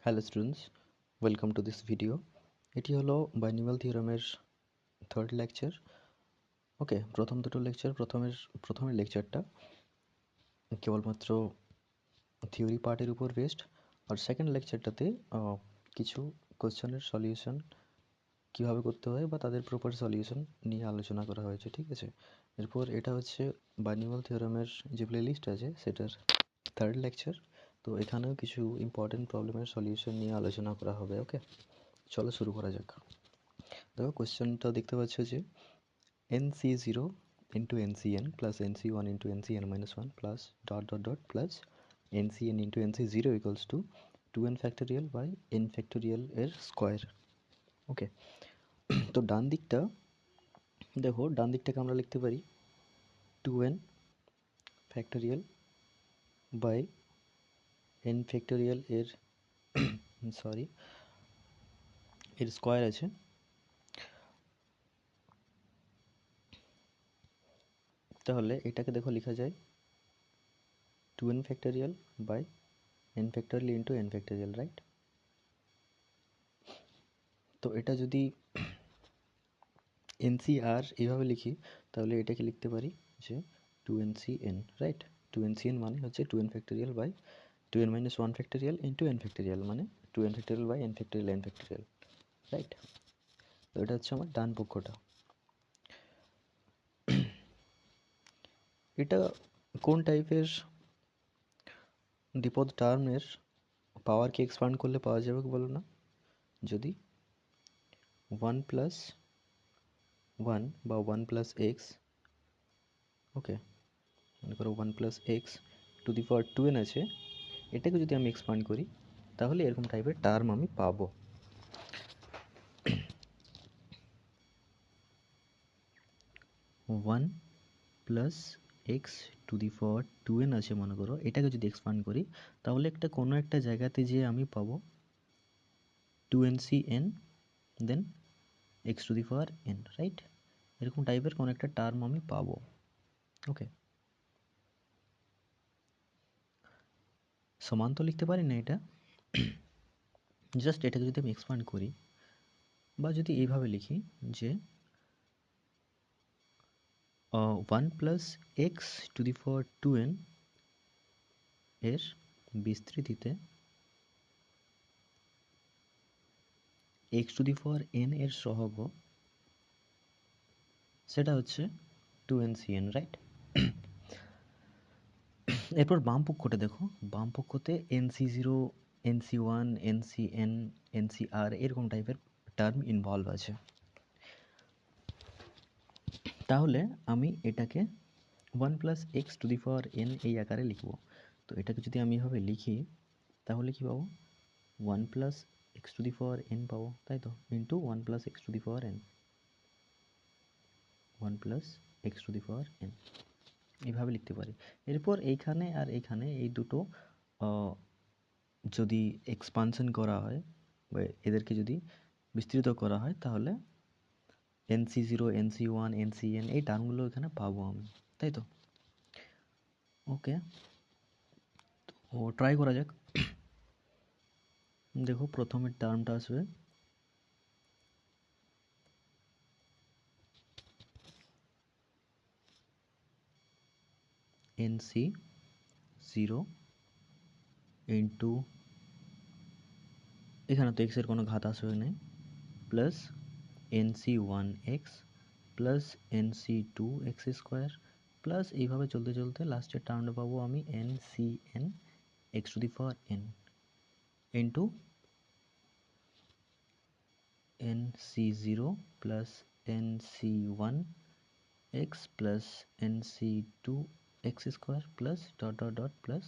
Hello students, welcome to this video. এটি হলো binomial থিওরামের third lecture. ওকে, প্রথম দুটো লেকচার, প্রথমের লেকচারটা কেবলমাত্র থিওরি পার্টের উপর বেসড, আর সেকেন্ড লেকচারটাতে কিছু কোশ্চেনের সলিউশন কীভাবে করতে হয় বা তাদের প্রপার সলিউশন নিয়ে আলোচনা করা হয়েছে। ঠিক আছে, এরপর এটা হচ্ছে বাইনোমিয়াল থিওরামের যে প্লে লিস্ট আছে সেটার থার্ড লেকচার। তো এখানেও কিছু ইম্পর্টেন্ট প্রবলেমের সলিউশন নিয়ে আলোচনা করা হবে। ওকে, চলো শুরু করা যাক। দেখো কোশ্চেনটা দেখতে পাচ্ছ যে nc0 into ncn plus nc1 into ncn minus 1 plus dot dot dot plus ncn into nc0 equals to 2n factorial by n factorial এর স্কোয়ার। ওকে, তো ডান দিকটাকে আমরা লিখতে পারি 2n factorial by n factorial এর এর স্কোয়ার আছে। তাহলে এটাকে দেখো লেখা যায় 2n factorial by n factorial into n factorial, right? তো এটা যদি NCR এইভাবে লিখি তাহলে এটাকে লিখতে পারি যে 2NCN, রাইট? 2NCN মানে হচ্ছে 2n factorial by 2n minus 1 factorial into n factorial, মানে 2n factorial by n factorial n factorial, right? তো এটা হচ্ছে আমার ডান পক্ষটা। এটা কোন টাইপের দ্বিপদ টার্মের পাওয়ারকে এক্সপান্ড করলে পাওয়া যাবে বলো না? যদি 1 প্লাস 1 বা 1 প্লাস এক্স, ওকে, মনে করো 1 plus x to the power 2n আছে, এটাকে যদি আমি এক্সপান্ড করি তাহলে এরকম টাইপের টার্ম আমি পাবো। 1 plus x to the power 2n আছে মনে করো, এটাকে যদি এক্সপান্ড করি তাহলে কোনো একটা জায়গাতে যে আমি পাবো 2ncn then x to the power n, right? এরকম টাইপের কোনো একটা টার্ম আমি পাবো। ওকে, সমান তো লিখতে পারি না এটা, জাস্ট এটাকে যদি আমি এক্সপান্ড করি বা যদি এইভাবে লিখি যে 1 plus x to the power 2n এর বিস্তৃতিতে x to the power n এর সহগ, সেটা হচ্ছে 2ncn, রাইট? এরপর বাম পক্ষটা দেখো, বাম পক্ষতে nc0, nc1, ncn, ncr এরকম টাইপের টার্ম ইনভলভ আছে। তাহলে আমি এটাকে 1 plus x to the power n এই আকারে লিখব। তো এটাকে যদি আমি এভাবে লিখি তাহলে কি পাবো? 1 plus x to the power n পাবো, তাই তো, into 1 plus x to the power n, 1 plus x to the power n এইভাবে লিখতে পারি। এরপর এইখানে আর এইখানে এই দুটো যদি এক্সপানশন করা হয় বা এদেরকে যদি বিস্তৃত করা হয় তাহলে NC0, NC1, NCN এই টার্মগুলো এখানে পাবো আমি, তাই তো? ওকে, তো ট্রাই করা যাক। দেখো প্রথমের টার্মটা আসবে NC0 ইন্টু, এখানে তো এক্সের কোনো ঘাত আসবে না, plus NC1x plus NC2x square plus এইভাবে চলতে চলতে লাস্টের টার্মটা পাবো আমি NCN x to the power n into NC0 plus NC1x plus NC2x square plus dot dot dot plus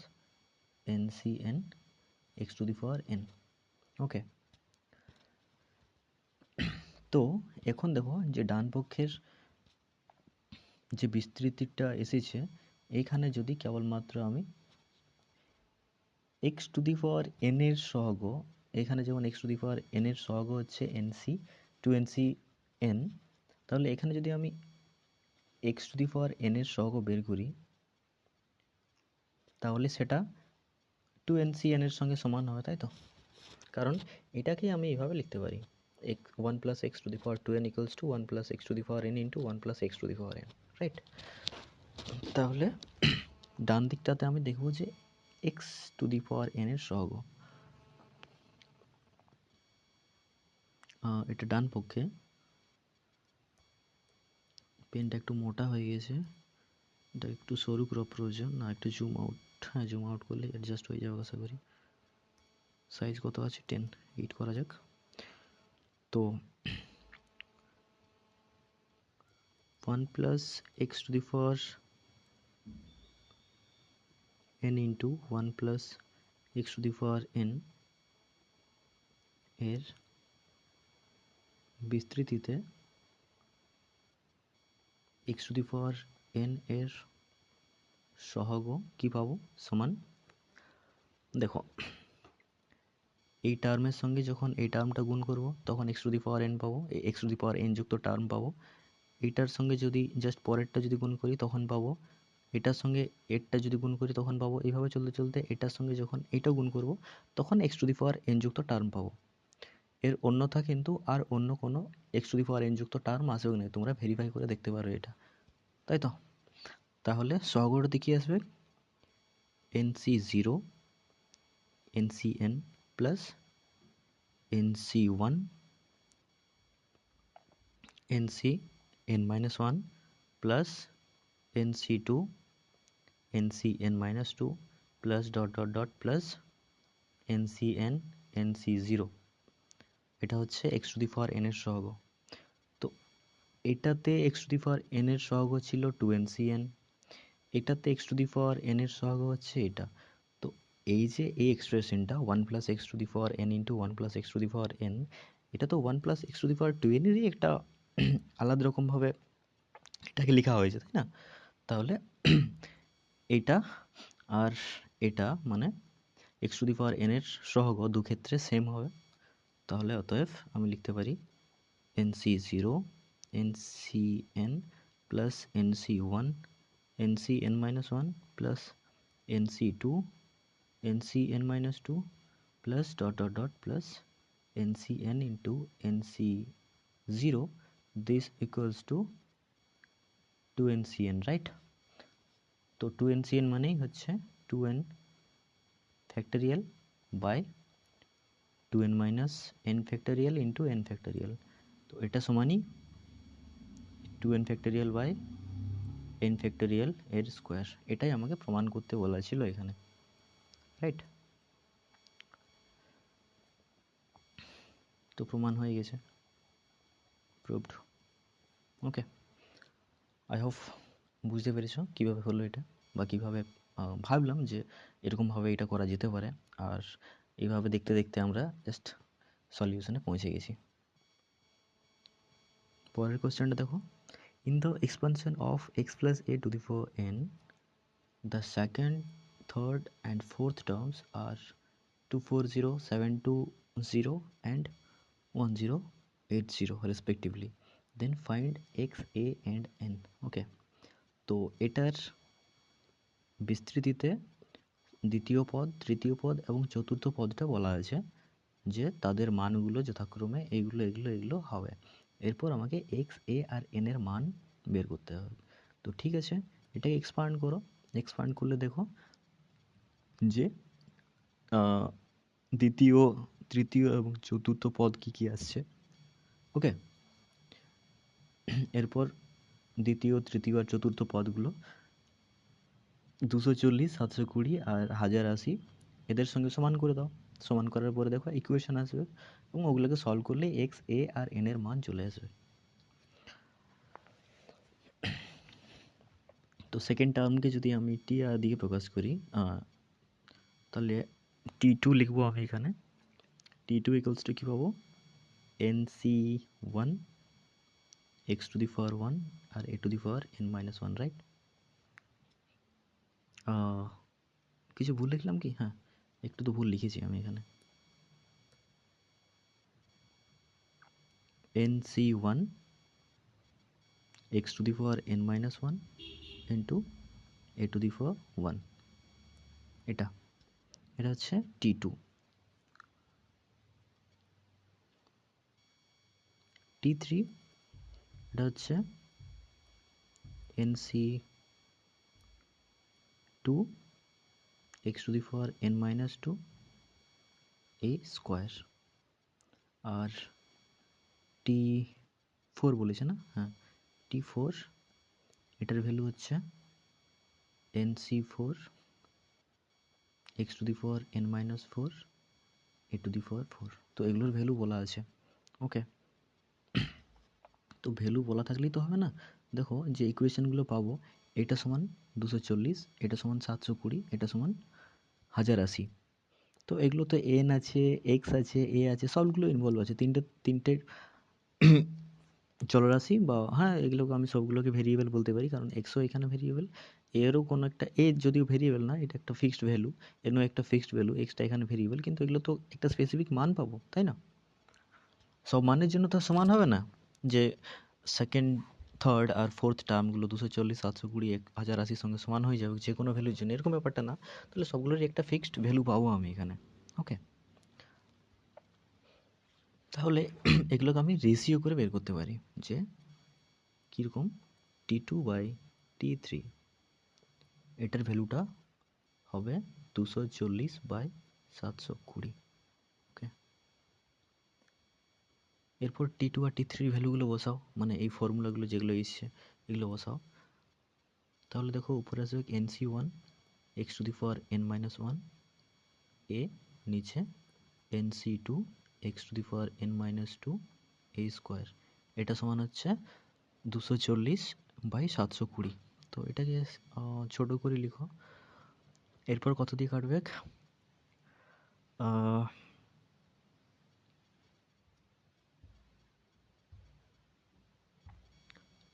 NCN x to the power n। ওকে, তো এখন দেখো যে ডান পক্ষের যে বিস্তৃতিটা এসেছে এইখানে যদি কেবলমাত্র আমি x to the power N এর সহগ, এখানে যেমন x to the power N এর সহগ হচ্ছে এনসি, 2nc n, তাহলে এখানে যদি আমি x to the power N এর সহগ বের করি তাহলে সেটা 2ncn এর সঙ্গে সমান হবে, তাই তো? কারণ এটাকে আমি এইভাবে লিখতে পারি, 1 plus x to the power 2n equals to 1 plus x to the power n into 1 plus x to the power n, right? তাহলে ডান দিকটাতে আমি দেখব যে x to the power n এর সহগ, এটা ডান পক্ষে। পেনটা একটু মোটা হয়ে গেছে, এটা একটু সরু করা প্রয়োজন, না একটু জুম আউট, হ্যাঁ জুম আউট করলে অ্যাডজাস্ট হয়ে যাবে আশা করি। সাইজ কত আছে, 10, 8 করা যাক। তো 1 plus x to the power n into 1 plus x to the power n এর বিস্তৃতিতে x to the power n এর সহগ কি পাবো, সমান, দেখো এই টার্মের সঙ্গে যখন এই টার্মটা গুণ করব তখন x to the power n পাবো, x to the power n যুক্ত টার্ম পাবো। এইটার সঙ্গে যদি জাস্ট পরেরটা যদি গুণ করি তখন পাবো, এটার সঙ্গে এরটা যদি গুণ করি তখন পাবো, এইভাবে চলতে চলতে এটার সঙ্গে যখন এটা গুণ করব তখন x to the power n যুক্ত টার্ম পাবো। এর অন্যথা কিন্তু আর অন্য কোনো x to the power n যুক্ত টার্ম আসবে না, তোমরা ভেরিফাই করে দেখতে পারো এটা, তাই তো? তাহলে সহগটাতে কি আসবে, nc0 ncn plus nc1 ncn-1 plus nc2 ncn-2 plus dot dot dot plus ncn nc0। এটা হচ্ছে x to the power n এর সহগ। তো এটাতে x to the power n এর সহগ ছিল 2ncn, এটাতে x to the power n এর সহগ হচ্ছে এটা। তো এই যে এই এক্সপ্রেশনটা 1 plus x to the power n into 1 plus x to the power n, এটা তো 1 plus x to the power 2n এরই একটা আলাদা রকমভাবে এটাকে লেখা হয়েছে, তাই না? তাহলে এটা আর এটা মানে x to the power n এর সহগ দু ক্ষেত্রে সেম হবে। তাহলে অতএব আমি লিখতে পারি nc0 ncn plus nc1 ncn-1 plus nc2 ncn-2 plus dot dot dot plus ncn into nc0, this equals to 2ncn, right? তো 2ncn মানেই হচ্ছে 2n factorial by 2n minus n factorial into n factorial. তো এটা সমানই 2n factorial by n factorial এর square. এটাই আমাকে প্রমাণ করতে বলা ছিল এখানে, রাইট? তো প্রমাণ হয়ে গেছে, প্রুভড। ওকে, আই হোপ বুঝতে পেরেছো কীভাবে হলো এটা, বা কীভাবে ভাবলাম যে এরকমভাবে এটা করা যেতে পারে। আর এইভাবে দেখতে দেখতে আমরা জাস্ট সলিউশনে পৌঁছে গেছি। পরের কোশ্চেনটা দেখো, in the expansion of x plus A two the power n, the second, third and fourth terms are 240, 720 and 1080 respectively. Then find x, a and n. Okay, তো এটার বিস্তৃতিতে দ্বিতীয় পদ, তৃতীয় পদ এবং চতুর্থ পদটা বলা হয়েছে যে তাদের মানগুলো যথাক্রমে এগুলো এগুলো এগুলো হবে। এরপর আমাকে এক্স, এ আর এন এর মান বের করতে হবে। তো ঠিক আছে, এটাকে এক্সপান্ড করো। এক্সপান্ড করলে দেখো যে দ্বিতীয়, তৃতীয় এবং চতুর্থ পদ কি কি আসছে। ওকে, এরপর দ্বিতীয়, তৃতীয় আর চতুর্থ পদগুলো 240, 720 আর 1080 এদের সঙ্গে সমান করে দাও। সমান করার পরে দেখো ইকুয়েশন আসবে এবং ওগুলোকে সলভ করলে এক্স, এ আর এন এর মান চলে আসবে। তো সেকেন্ড টার্মকে যদি আমি টি আর দিয়ে প্রকাশ করি, তাহলে T2 লিখবো আমি এখানে। T2 ইকুয়ালস টু কী পাবো, NC1 x to the power 1 আর a to the power n-1, রাইট? কিছু ভুল লিখলাম কি? হ্যাঁ, একটু তো ভুল লিখেছি আমি এখানে। NC1 x to the power n-1 into a to the power 1, এটা হচ্ছে T2। T3 এটা হচ্ছে NC2 x to the power n minus 2 a square. আর T4 বলেছে না, হ্যাঁ T4 এটার ভ্যালু হচ্ছে NC4 x to the power n minus 4 a to the power 4। তো এগুলোর ভ্যালু বলা আছে। ওকে, তো ভ্যালু বলা থাকলেই তো হবে না। দেখো যে ইকুয়েশনগুলো পাবো, এটা সমান 240, এটা সমান 720, এটা সমান 1080। তো এগুলো তো এন আছে, এক্স আছে, এ আছে, সবগুলো ইনভলভ আছে। তিনটে চলরাশি বা হ্যাঁ এগুলোকে আমি সবগুলোকে ভেরিয়েবল বলতে পারি, কারণ এক্সও এখানে ভেরিয়েবল, এরও কোনো একটা, এ যদিও ভেরিয়েবল না, এটা একটা ফিক্সড ভ্যালু, এরও একটা ফিক্সড ভ্যালু, এক্সটা এখানে ভেরিয়েবল, কিন্তু এগুলো তো একটা স্পেসিফিক মান পাবো, তাই না? সব মানের জন্য তো সমান হবে না, যে সেকেন্ড থার্ড আর ফোর্থ টার্মগুলো 240, 720, 1080 সঙ্গে সমান হয়ে যাবে যে কোনো ভ্যালুর জন্য, এরকম ব্যাপারটা না। তাহলে সবগুলোরই একটা ফিক্সড ভ্যালু পাবো আমি এখানে। ওকে, তাহলে এগুলোকে আমি রেশিও করে বের করতে পারি, যে কীরকম T2/T3 এটার ভ্যালুটা হবে 240/720। ওকে, এরপর T2 আর T3 ভ্যালুগুলো বসাও, মানে এই ফর্মুলাগুলো যেগুলো এসছে এগুলো বসাও। তাহলে দেখো উপরে আসবে NC1 x to the power n minus 1 a, নিচে NC2 x to the power n minus 2 a square. এটা সমান হচ্ছে 240/720। তো এটাকে ছোট করে লিখো। এরপর কত দিয়ে কাটবে?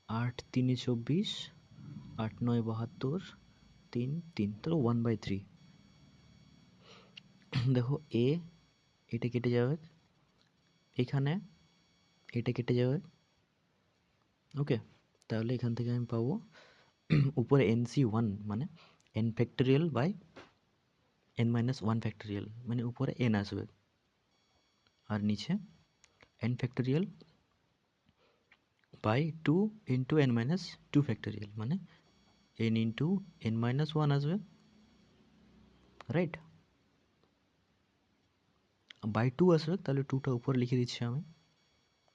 8×3 = 24, 8×9 = 72, 3 3, তাহলে 1/3। দেখো এ, এটা কেটে যাবে, এখানে এটা কেটে যাবে। ওকে, তাহলে এখান থেকে আমি পাবো উপরে NC1 মানে n factorial by n minus 1 factorial, মানে উপরে n আসবে, আর নিচে n factorial by 2 into n minus 2 factorial, মানে n ইন্টু n minus 1 আসবে, রাইট? বাই 2 আসবে, তাহলে 2টা উপরে লিখে দিচ্ছি আমি।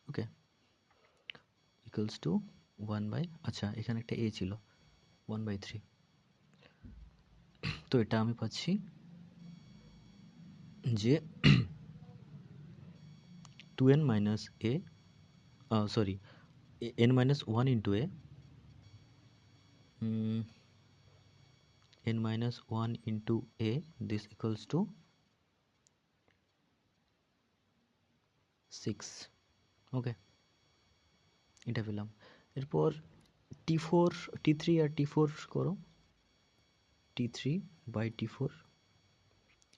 ওকে, ইকুয়ালস টু 1 বাই, আচ্ছা এখানে একটা a ছিল, 1/3। তো এটা আমি পাচ্ছি যে 2n minus a, sorry n minus 1 into a, n minus 1 into a, this equals to 6। ওকে, এটা পেলাম। এরপর T4, T3 আর T4 করো, T3/T4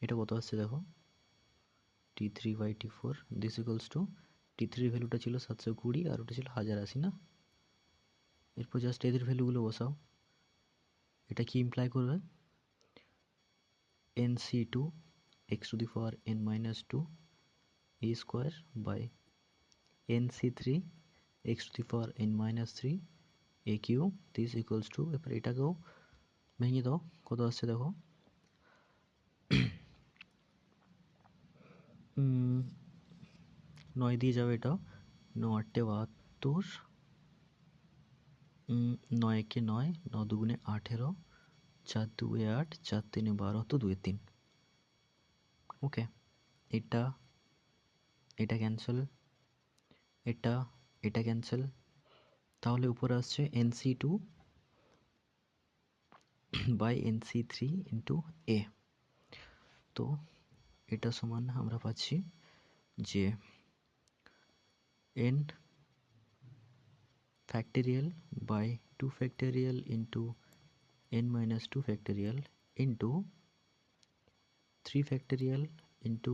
এটা কত আসছে দেখো, T3/T4 this equals two, T3 ভ্যালুটা ছিল 720 আর ওটা ছিল 1080 না। এরপর জাস্ট এদের ভ্যালুগুলো বসাও। এটা কি ইমপ্লাই করবে? NC2 x to the power n minus 2 a square by NC3 x to the power n minus 3 a cube, this equals to, এরপর এটাকেও ভেঙে দাও, কত আসছে দেখো, 9 দিয়ে যাবে, এটা 9×8 = 72, 9×1 = 9, 9×2 = 18, 4×2 = 8, 4×3 = 12, তো 2×3। ওকে, এটা এটা ক্যান্সেল, এটা এটা ক্যান্সেল, তাহলে উপরে আসছে NC2 by NC3 into a। তো এটা সমান আমরা পাচ্ছি যে n factorial by 2 factorial into n minus 2 factorial into 3 factorial into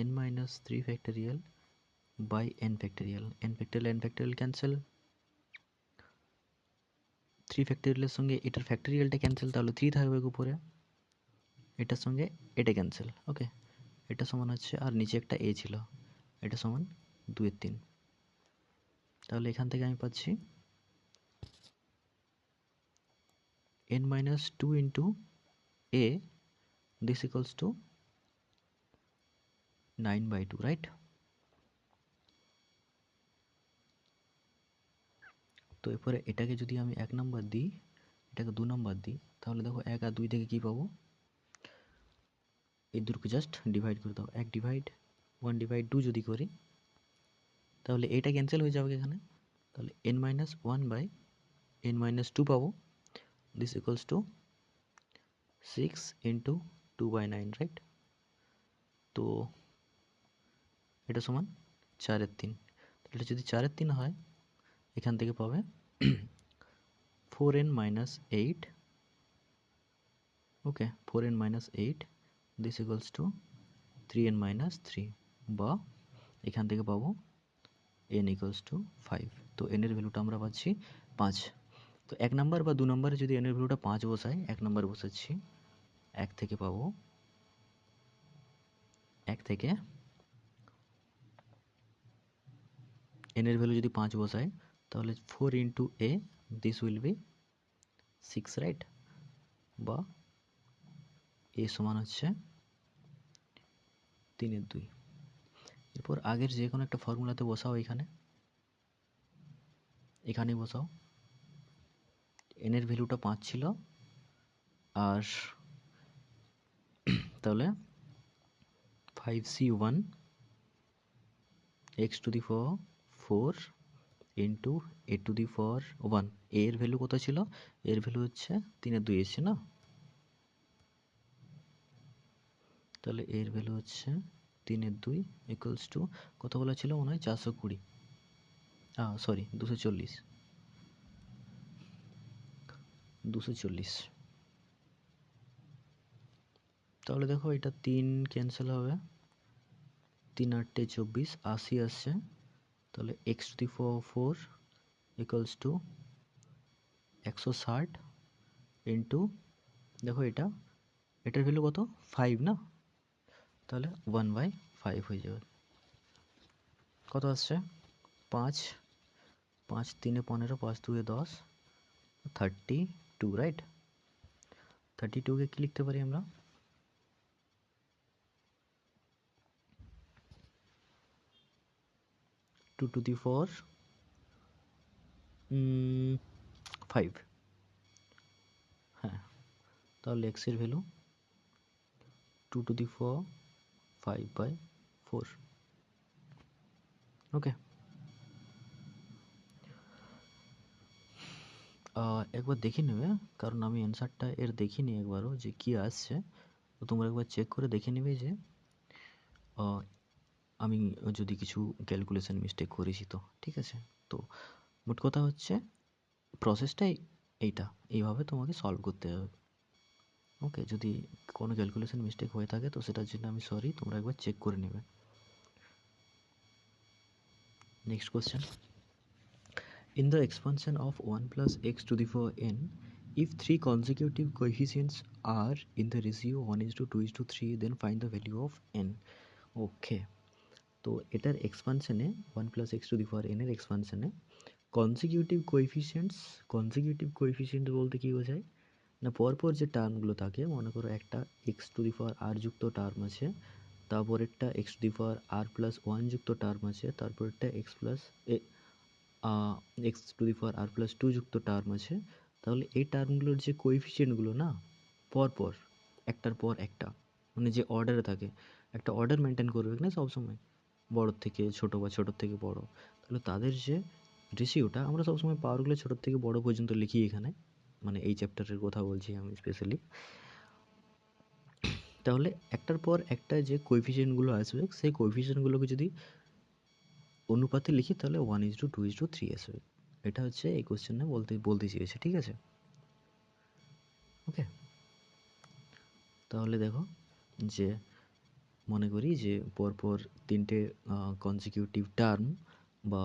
n minus 3 factorial by n factorial, n factorial cancel, 3 ফ্যাক্টোরিয়ালের সঙ্গে এটার ফ্যাক্টোরিয়ালটা ক্যান্সেল, তাহলে 3 থাকবে উপরে, এটার সঙ্গে এটা ক্যান্সেল। ওকে, এটা সমান হচ্ছে, আর নিচে একটা a ছিল, এটা সমান 2/3। তাহলে এখান থেকে আমি পাচ্ছি n minus 2 into a, this equals to 9/2, right? তো এরপরে এটাকে যদি আমি 1 নাম্বার দিই, এটাকে 2 নাম্বার দিই, তাহলে দেখো 1 আর 2 থেকে কি পাবো, এই দুটোকে জাস্ট ডিভাইড করে দাও। 1 ডিভাইড 1 ডিভাইড 2 যদি করি তাহলে এটা ক্যান্সেল হয়ে যাবে এখানে, তাহলে n minus 1 by n minus 2 পাবো, this equals to 6 into 2/9, right? তো এটা সমান 4/3। এটা যদি 4/3 হয়, এখান থেকে পাবে 4n minus 8, okay, 4n minus 8, this equals to 3n minus 3, বা এখান থেকে পাবো n equals to 5। তো n এর ভ্যালুটা আমরা পাচ্ছি 5। তো 1 নাম্বার বা 2 নাম্বারে যদি n এর ভ্যালুটা 5 বসাই, 1 নাম্বার বসাচ্ছি, 1 থেকে পাবো, 1 থেকে n এর ভ্যালু যদি 5 বসাই তাহলে 4 into a, this will be 6, right? বা a সমান হচ্ছে 3/2। এরপর আগের যে কোনো একটা ফর্মুলাতে বসাও, এখানেই বসাও। n এর ভ্যালুটা 5 ছিল, আর তাহলে 5c1 x to the power 4 into a to the power 1। a এর ভ্যালু কত ছিল? এর ভ্যালু হচ্ছে 3/2 এসছে না? তাহলে এর ভ্যালু হচ্ছে 3/2 ইকুয়ালস টু কত বলা ছিল মনে হয়, 420, সরি 240। তাহলে দেখো এটা 3 ক্যান্সেল হবে, 3 8 24, 80 আসছে। তাহলে x to the power 4 equals to 160 into, দেখো এটার ভ্যালু কত, 5 না? তাহলে 1/5 হয়ে যাবে। কত আসছে? 5, 5 3 15, 5 2 10, 32, রাইট? 32কে কি লিখতে পারি আমরা? 2 to the power 5। হ্যাঁ, তাহলে x এর ভ্যালু 2 to the power 5/4। ওকে, একবার দেখে নেবে, কারণ আমি অ্যান্সারটা এর দেখিনি একবারও যে কি আসছে। তো তোমরা একবার চেক করে দেখে নেবে যে আমি যদি কিছু ক্যালকুলেশন মিস্টেক করেছি তো, ঠিক আছে? তো মোট কথা হচ্ছে প্রসেসটাই এইভাবে তোমাকে সলভ করতে হবে। ওকে, যদি কোনো ক্যালকুলেশন মিস্টেক হয়ে থাকে তো সেটার জন্য আমি সরি, তোমরা একবার চেক করে নেবে। Next question, in the expansion of 1 plus x to the power n, if 3 consecutive coefficients are in the ratio 1:2:3, then find the value of n. ওকে, তো এটার এক্সপানশনে 1 plus x to the power n এর এক্সপানশনে consecutive coefficient বলতে কী বোঝায় না, পরপর যে টার্মগুলো থাকে, মনে করো একটা এক্স টু দি পাওয়ার আর যুক্ত টার্ম আছে, তারপরেরটা x to the power r plus one যুক্ত টার্ম আছে, তারপরেরটা x to the power r plus two যুক্ত টার্ম আছে। তাহলে এই টার্মগুলোর যে কোএফিসিয়েন্টগুলো না, পরপর একটার পর একটা, মানে যে অর্ডারে থাকে, একটা অর্ডার মেনটেন করবে না সবসময়, বড়োর থেকে ছোটো বা ছোটোর থেকে বড়ো। তাহলে তাদের যে রেশিওটা, আমরা সবসময় পাওয়ারগুলো ছোটোর থেকে বড়ো পর্যন্ত লিখি এখানে, মানে এই চ্যাপ্টারের কথা বলছি আমি স্পেশালি। তাহলে একটার পর একটা যে কোএফিসিয়েন্টগুলো আসবে, সেই কোএফিসিয়েন্টগুলোকে যদি অনুপাতে লিখি তাহলে 1:2:3 আসবে। এটা হচ্ছে এই কোশ্চেনে বলতে চেয়েছে, ঠিক আছে? ওকে, তাহলে দেখো যে মনে করি যে পরপর তিনটে কনজিকিউটিভ টার্ম বা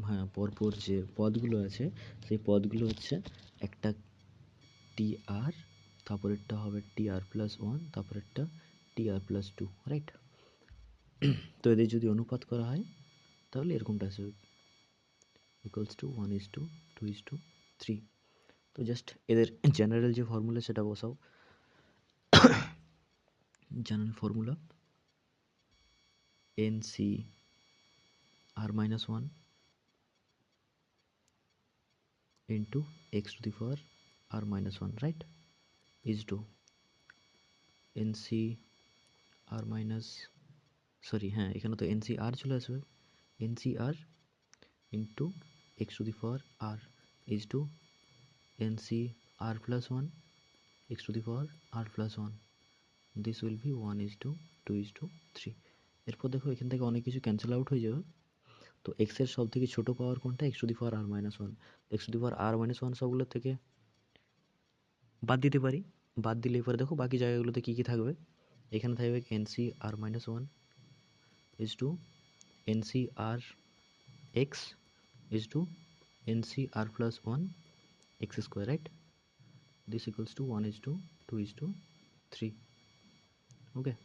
হ্যাঁ, পরপর যে পদগুলো আছে সেই পদগুলো হচ্ছে একটা টি আর, তারপরেরটা হবে টি আর প্লাস ওয়ান, তারপরেরটা টি আর প্লাস টু, রাইট? তো এদের যদি অনুপাত করা হয় তাহলে এরকমটা আসবে। Equals to 1:2:3। তো জাস্ট এদের জেনারেল যে ফর্মুলা সেটা বসাও। General formula NCr-1 into x to the power r-1, right, is to NCr minus, sorry হ্যাঁ এখানে তো NCr চলে আসবে, NCr into x to the power r is to NCr plus 1 x to the power r plus 1. This will be 1:2:3. এরপর দেখো এখান থেকে অনেক কিছু ক্যান্সেল আউট হয়ে যাবে। তো x এর সব থেকে ছোট পাওয়ার কোনটা? x to the power r-1। x to the power r-1 সবগুলোর থেকে বাদ দিতে পারি। বাদ দিলে এবারে দেখো বাকি জায়গাগুলোতে কী কী থাকবে। এখানে থাকবে NCr-1 is to NCr(x) is to NCr plus 1 x square, right? This equals to 1:2:3. Okay,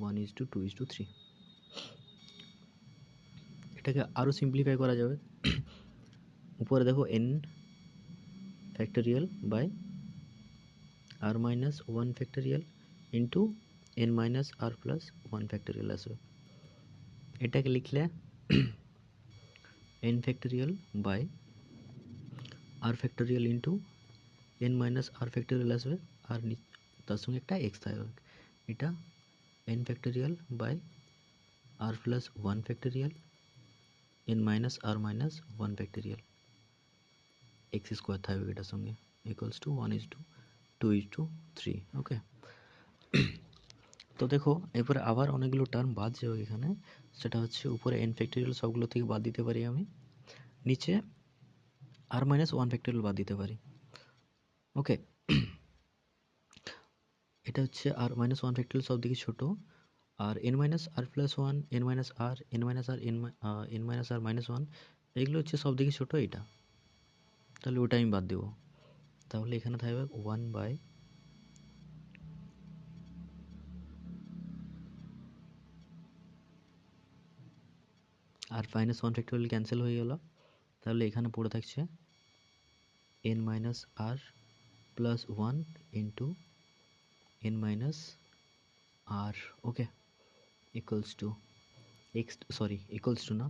1:2:3. এটাকে আরও সিম্পলিফাই করা যাবে। উপরে দেখো n factorial by r minus 1 factorial into n minus r plus 1 factorial আসবে। এটাকে লিখলে n factorial by r factorial into n minus r factorial আসবে, আর তার সঙ্গে একটা x থাকবে। এটা n factorial by r plus 1 factorial n minus r minus 1 factorial x square থাকবে এটার সঙ্গে, ইকুয়ালস টু 1:2:3। ওকে, তো দেখো এরপরে আবার অনেকগুলো টার্ম বাদ যাবে এখানে। সেটা হচ্ছে উপরে n ফ্যাক্টোরিয়াল সবগুলো থেকে বাদ দিতে পারি আমি, নিচে r minus 1 ফ্যাক্টোরিয়াল বাদ দিতে পারি। ওকে, এটা হচ্ছে r minus 1 ফ্যাক্টোরিয়াল সব দিকে ছোট, আর n minus r plus 1 n minus r n minus r n minus r minus 1 এগুলো হচ্ছে সব দিকে ছোট এটা, তাহলে ওটা আমি বাদ দেবো। তাহলে এখানে থাকবে 1 by r minus 1 factorial cancel হয়ে গেল। তাহলে এখানে পড়ে থাকছে n মাইনাস আর প্লাস 1 ইন্টু n minus r. Okay, equals to x, sorry equals to না,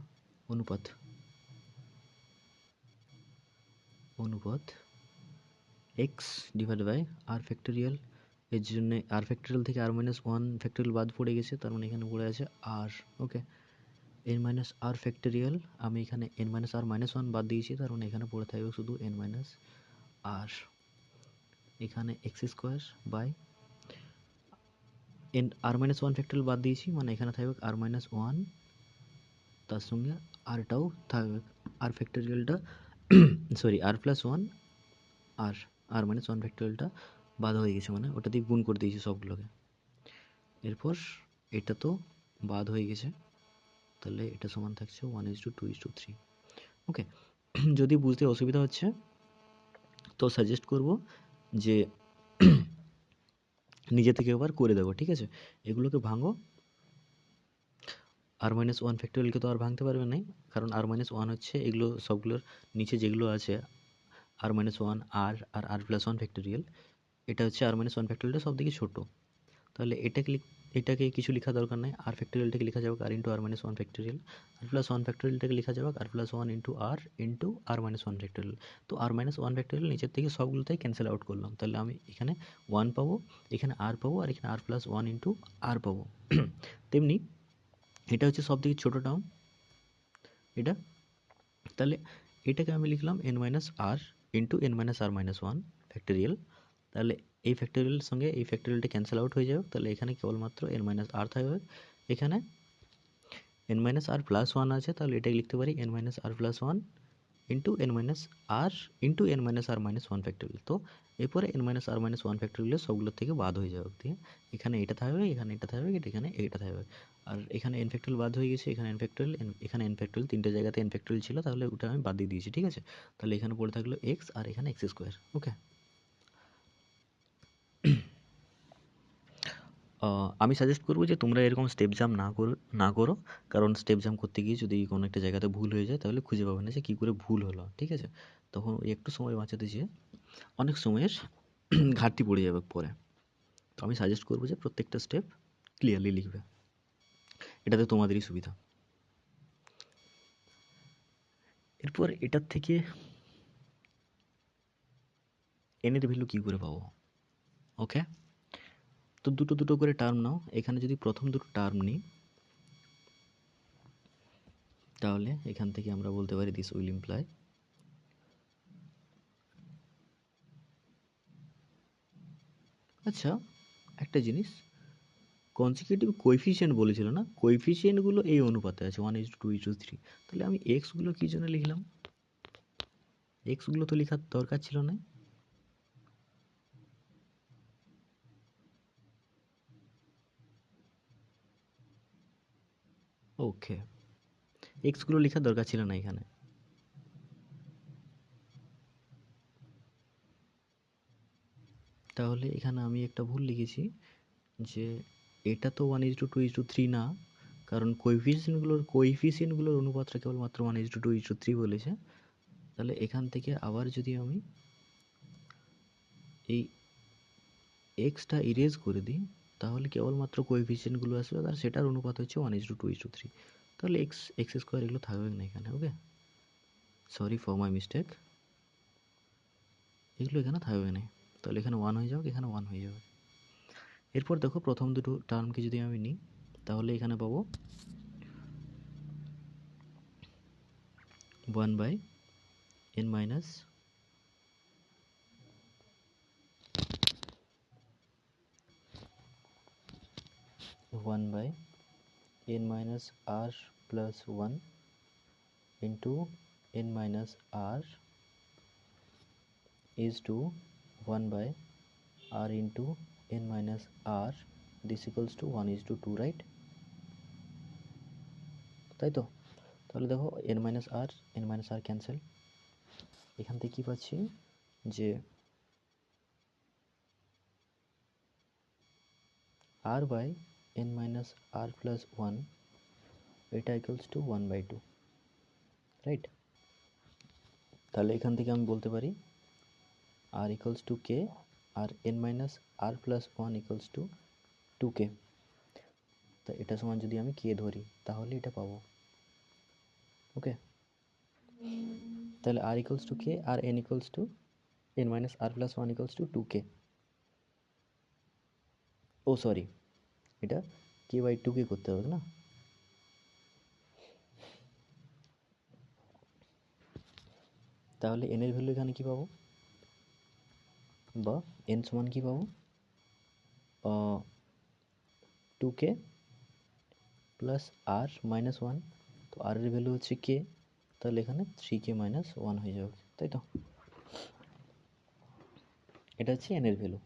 অনুপাত x divide by r factorial. এর জন্য আর ফ্যাক্টোরিয়াল থেকে আর মাইনাস 1 ফ্যাক্টোরিয়াল বাদ পড়ে গেছে, তার মানে এখানে পড়ে আছে আর। ওকে, n মাইনাস আর ফ্যাক্টোরিয়াল, আমি এখানে n মাইনাস আর মাইনাস 1 বাদ দিয়েছি, তার মানে এখানে পড়ে থাকবে শুধু n মাইনাস আর। এখানে x square by n r minus 1 factorial বাদ দিয়েছি, মানে এখানে থাকবে আর মাইনাস 1, তার সঙ্গে আরটাও থাকবে, আর ফ্যাক্টোরিয়ালটা সরি আর প্লাস 1 আর আর মাইনাস 1 ফ্যাক্টোরিয়ালটা বাদ হয়ে গেছে, মানে ওটা দিয়ে গুণ করে দিয়েছি সবগুলোকে। এরপর এটা তো বাদ হয়ে গেছে, তাহলে এটা সমান থাকছে 1:2:3। ওকে, যদি বুঝতে অসুবিধা হচ্ছে তো সাজেস্ট করব যে নিজে থেকে একবার করে দেবো, ঠিক আছে? এগুলোকে ভাঙো, আর মাইনাস 1 ফ্যাক্টোরিয়ালকে তো আর ভাঙতে পারবে না, কারণ আর মাইনাস 1 হচ্ছে এগুলো সবগুলোর নিচে যেগুলো আছে আর মাইনাস 1 আর আর আর প্লাস 1 ফ্যাক্টোরিয়াল, এটা হচ্ছে আর মাইনাস 1 ফ্যাক্টোরিয়ালটা সব থেকে ছোটো। তাহলে এটাকে কিছু লেখা দরকার নেই, আর ফ্যাক্টোরিয়ালটাকে লেখা যাবে আর ইন্টু আর মাইনাস 1 ফ্যাক্টোরিয়াল, আর প্লাস 1 ফ্যাক্টোরিয়ালটাকে লেখা যাবে আর প্লাস 1 ইন্টু আর মাইনাস 1 ফ্যাক্টোরিয়াল। তো আর মাইনাস 1 ফ্যাক্টোরিয়াল নিচের থেকে সবগুলোতেই ক্যান্সেল আউট করলাম, তাহলে আমি এখানে 1 পাবো, এখানে আর পাবো, আর এখানে আর প্লাস 1 ইন্টু আর পাবো। তেমনি এটা হচ্ছে সব থেকে ছোটো টার্ম এটা, তাহলে এটাকে আমি লিখলাম n মাইনাস আর ইন্টু n মাইনাস আর মাইনাস 1 ফ্যাক্টোরিয়াল। তাহলে এই ফ্যাক্টোরিয়ালের সঙ্গে এই ফ্যাক্টোরিয়ালটা ক্যান্সেল আউট হয়ে যাবে, তাহলে এখানে কেবলমাত্র n মাইনাস আর থাকবে। এখানে n মাইনাস আর প্লাস 1 আছে, তাহলে এটাকে লিখতে পারি n মাইনাস আর প্লাস 1 ইন্টু n মাইনাস আর ইন্টু n মাইনাস আর মাইনাস 1 ফ্যাক্টোরিয়াল। তো এরপরে n মাইনাস আর মাইনাস 1 ফ্যাক্টোরিয়াল সবগুলোর থেকে বাদ হয়ে যাবে, দিয়ে এখানে এটা থাকবে, এখানে এটা থাকবে, এখানে এটা থাকবে, আর এখানে n ফ্যাক্টোরিয়াল বাদ হয়ে গেছে, এখানে n ফ্যাক্টোরিয়াল, এখানে n ফ্যাক্টোরিয়াল, তিনটে জায়গাতে n ফ্যাক্টোরিয়াল ছিল, তাহলে ওটা আমি বাদ দিয়ে দিয়েছি, ঠিক আছে? তাহলে এখানে পড়ে থাকলো x, আর এখানে এক্স স্কোয়ার। ওকে, আমি সাজেস্ট করবো যে তোমরা এরকম স্টেপ জাম্প না করো, কারণ স্টেপ জাম্প করতে গিয়ে যদি কোনো একটা জায়গাতে ভুল হয়ে যায় তাহলে খুঁজে পাবে না যে কী করে ভুল হলো, ঠিক আছে? তখন ওই একটু সময় বাঁচাতে যেয়ে অনেক সময়ের ঘাটতি পড়ে যাবে পরে। তো আমি সাজেস্ট করবো যে প্রত্যেকটা স্টেপ ক্লিয়ারলি লিখবে, এটাতে তোমাদেরই সুবিধা। এরপর এটার থেকে n এর ভ্যালু কী করে পাবো? ওকে, তো দুটো দুটো করে টার্ম নাও। এখানে যদি প্রথম দুটো টার্ম নিই তাহলে এখান থেকে আমরা বলতে পারি দিস উইল ইমপ্লাই আচ্ছা একটা জিনিস, কনজিকিউটিভ কোএফিসিয়েন্ট বলেছিল না, কোএফিসিয়েন্টগুলো এই অনুপাতে আছে 1:2:3, তাহলে আমি এক্সগুলো কী জন্য লিখলাম? এক্সগুলো তো লেখার দরকার ছিল না। ওকে, এক্সগুলো লেখার দরকার ছিল না এখানে। তাহলে এখানে আমি একটা ভুল লিখেছি যে এটা তো 1:2:3 না, কারণ কোএফিসিয়েন্টগুলোর অনুপাতটা কেবলমাত্র 1:2:3 বলেছে। তাহলে এখান থেকে আবার যদি আমি এই এক্সটা ইরেজ করে দিই তাহলে কেবলমাত্র কোএফিসিয়েন্টগুলো আসবে, আর সেটার অনুপাত হচ্ছে 1:2:3। তাহলে এক্স স্কোয়ার এগুলো থাকবে না এখানে। ওকে, সরি ফর মাই মিস্টেক, এগুলো এখানে থাকবে না। তাহলে এখানে 1 হয়ে যাবে, এখানে 1 হয়ে যাবে। এরপর দেখো প্রথম দুটো টার্মকে যদি আমি নিই তাহলে এখানে পাবো 1/n minus r plus 1 into n minus r is to 1/r into n minus r, this equals to 1:2, right? তাই তো? তাহলে দেখো n minus r ক্যান্সেল। এখান থেকে কী পাচ্ছি যে r/n minus r plus 1 এটা ইকুয়ালস টু 1/2, রাইট? তাহলে এখান থেকে আমি বলতে পারি r ইকুয়ালস টু k আর n minus r plus 1 equals to 2k। তা এটা সমান যদি আমি k ধরি তাহলে এটা পাবো। ওকে, তাহলে r ইকুয়ালস টু k আর n equals to n minus r plus 1 equals to 2k। Oh sorry, এটা k/2k করতে হবে না? তাহলে n এর ভ্যালু এখানে কি পাবো, বা n সমান কি পাবো? 2k plus r minus 1। তো r এর ভ্যালু হচ্ছে k, তাহলে এখানে 3k মাইনাস 1 হয়ে যাবে, তাই তো? এটা হচ্ছে n এর ভ্যালু,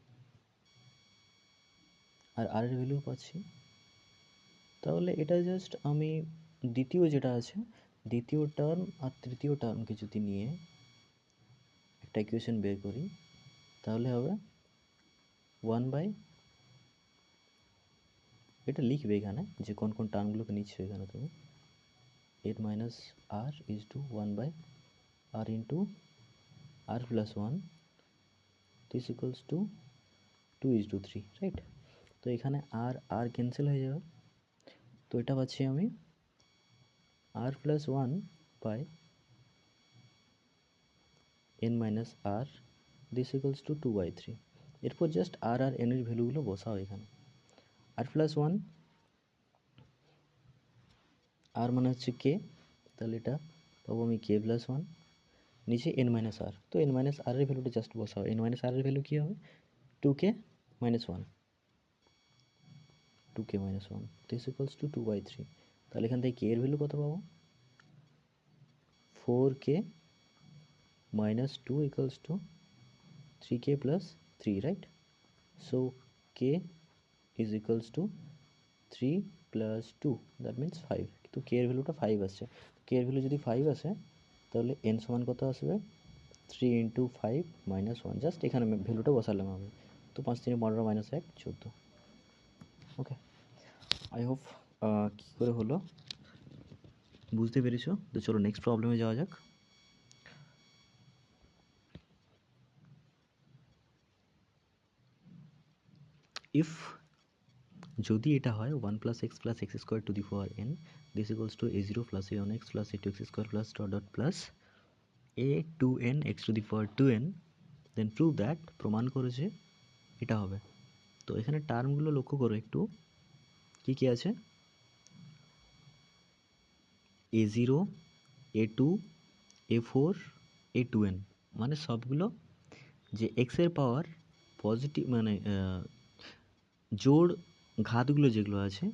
আর r এর ভ্যালু পাচ্ছি। তাহলে এটা জাস্ট আমি দ্বিতীয় যেটা আছে, দ্বিতীয় টার্ম আর তৃতীয় টার্মকে যদি নিয়ে একটা ইকুয়েশন বের করি তাহলে হবে 1/, এটা লিখবে এখানে যে কোন কোন টার্মগুলোকে নিচ্ছে এখানে তুমি, n minus r is to 1/r into r plus 1, this equals to 2:3, right? তো এখানে আর ক্যান্সেল হয়ে যাবে, তো এটা পাচ্ছি আমি r plus 1/n minus r, this equals two 2/3। এরপর জাস্ট আর n এর ভ্যালুগুলো বসাও এখানে। r প্লাস 1, r মানে হচ্ছে k, তাহলে এটা পাবো আমি k প্লাস 1, নিচে n মাইনাস r। তো n মাইনাস r এর ভ্যালুটা জাস্ট বসাও। n মাইনাস r এর ভ্যালু কী হবে? 2k minus 1, 2k minus 1, this equals two 2/3। তাহলে এখান থেকে k এর ভ্যালু কত পাবো? 4k minus 2 equals to 3k plus 3, right? So k is equals to 3 plus 2, that means 5। তো k এর ভ্যালুটা 5 আসছে। k এর ভ্যালু যদি 5 আসে তাহলে n সমান কত আসবে? 3 into 5 minus 1, জাস্ট এখানে ভ্যালুটা বসালাম আমি। তো 5 3 15 minus 1 14। ওকে, আই হোপ কী করে হলো বুঝতে পেরেছো। তো চলো নেক্সট প্রবলেমে যাওয়া যাক। ইফ যদি এটা হয় 1 + x + x² to the power n, this equals to a0 + a1x + a2x² plus dot dot plus a2n x to the power 2n, then prove that, প্রমাণ করেছে এটা হবে। তো এখানে টার্মগুলো লক্ষ্য করো একটু, কি কি আছে, a0 a2 a4 a2n, মানে সবগুলো যে x এর পাওয়ার পজিটিভ মানে জোড় ঘাতগুলো যেগুলো আছে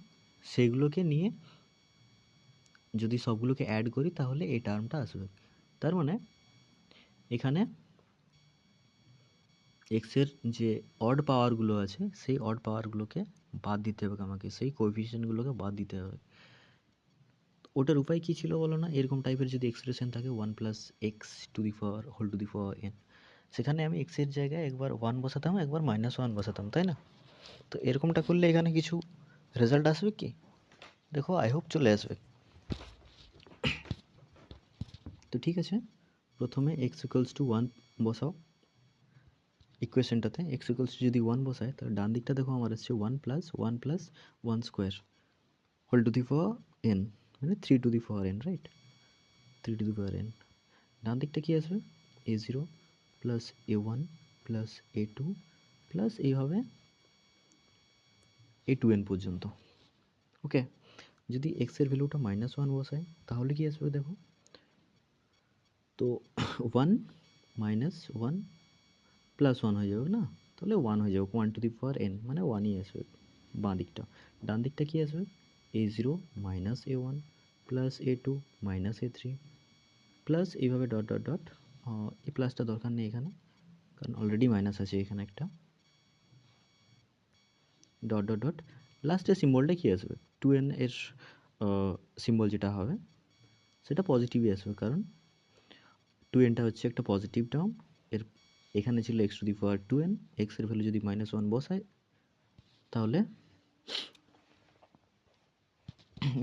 সেগুলোকে নিয়ে যদি সবগুলোকে অ্যাড করি তাহলে এই টার্মটা আসবে। তার মানে এখানে x এর যে অড পাওয়ারগুলো আছে সেই অড পাওয়ারগুলোকে বাদ দিতে হবে আমাকে, সেই কোএফিসিয়েন্টগুলোকে বাদ দিতে হবে। ওটার উপায় কী ছিল বলো না, এরকম টাইপের যদি এক্সপ্রেশন থাকে 1 + x to the power whole to the power n, সেখানে আমি x এর জায়গায় একবার 1 বসাতাম একবার -1 বসাতাম, তাই না? তো এরকমটা করলে এখানে কিছু রেজাল্ট আসবে কি, দেখো আই হোপ চলে আসবে। তো ঠিক আছে, প্রথমে x = 1 বসাও ইকুয়েশনটাতে। x = যদি 1 বসায় তাহলে ডান দিকটা দেখো আমার আসছে 1 + 1 + 1 square whole to the power n, মানে 3 to the power n, right? 3 to the power n। ডান দিকটা কি আসবে, a0 + a1 + a2 প্লাস এইভাবে a2n পর্যন্ত। ওকে, যদি x এর ভ্যালুটা -1 বসাই তাহলে কি আসবে দেখো, তো 1 - 1 + 1 হয়ে যাবে না, তাহলে 1 হয়ে যাবে, 1 টু দি পাওয়ার n, মানে 1ই আসবে বাঁ দিকটা। ডান দিকটা কি আসবে, a0 - a1 + a2 - a3 plus এইভাবে ডট ডট ডট, এই প্লাসটা দরকার নেই এখানে কারণ অলরেডি মাইনাস আছে এখানে একটা, ডট ডট ডট, লাস্টের সিম্বলটা কী আসবে, 2n এর সিম্বল যেটা হবে সেটা পজিটিভই আসবে, কারণ 2nটা হচ্ছে একটা পজিটিভ টার্ম। এর এখানে ছিল x to the power 2n, x এর ভ্যালু যদি -1 বসায় তাহলে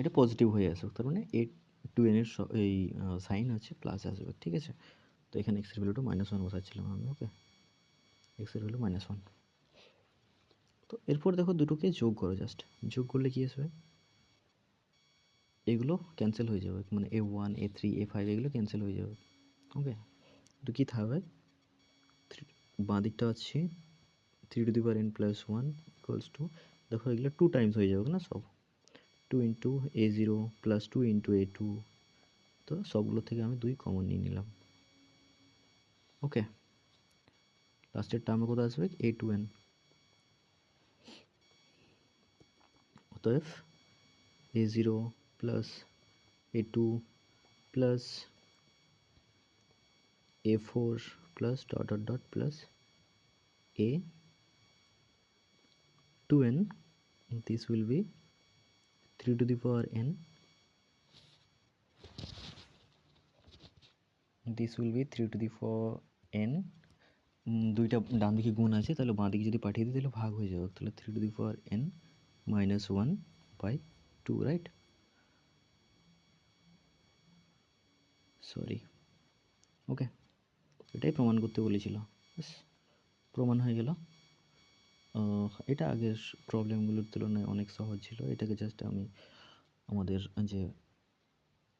এটা পজিটিভ হয়ে আসবে, তার মানে এই 2n এর এই সাইন হচ্ছে প্লাস আসবে, ঠিক আছে? তো এখানে x এর ভ্যালুটা -1 বসাচ্ছিলাম আমি। ওকে, x এর ভ্যালু -1। তো এরপর দেখো দুটোকে যোগ করো, জাস্ট যোগ করলে কি আসবে, এগুলো ক্যান্সেল হয়ে যাবে, মানে a1 a3 a5 এগুলো ক্যান্সেল হয়ে যাবে। ওকে, তো কী থাকবে, বাঁ দিকটা হচ্ছে 3 টু দি পাওয়ার n + 1 = দেখো এগুলো 2 টাইমস হয়ে যাবে না সব, 2 × a0 + 2 × a2, তো সবগুলো থেকে আমি 2 কমন নিয়ে নিলাম। ওকে, লাস্টের টার্মে কোথায় আসবে, a2n। অতএব a0 + a2 + a4 plus dot dot dot plus a2n, this will be 3 to the power n, this will be 3 to the power n, দুইটা ডান দিকে গুণ আছে তাহলে বাঁ দিকে যদি পাঠিয়ে দিই তাহলে ভাগ হয়ে যাবে, তাহলে 3 to the power n -1/2, right? Sorry, okay, এটাই প্রমাণ করতে বলেছিল, প্রমাণ হয়ে গেল। এটা আগের প্রবলেমগুলোর তুলনায় অনেক সহজ ছিল, এটাকে জাস্ট আমি আমাদের যে